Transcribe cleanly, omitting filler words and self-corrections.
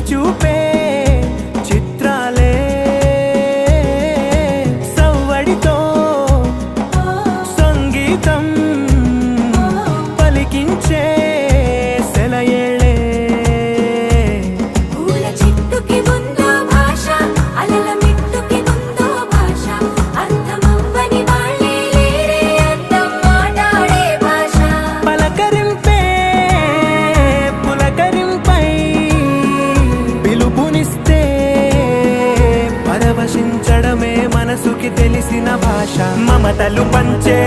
చూపే చిత్రాలే సవ్వడితో సంగీతం పలికించే సెలయేళే పూల చెట్టుకి ఉందో భాష అలల మిట్టుకి ఉందో భాష అర్థమవ్వని వాళ్ళే లేరే అందం మాట్లాడే భాష పలకరింపే పులకరింపై పిలుపునిస్తే పరవశించడమే మనసుకి తెలిసిన భాష మమతలు పంచే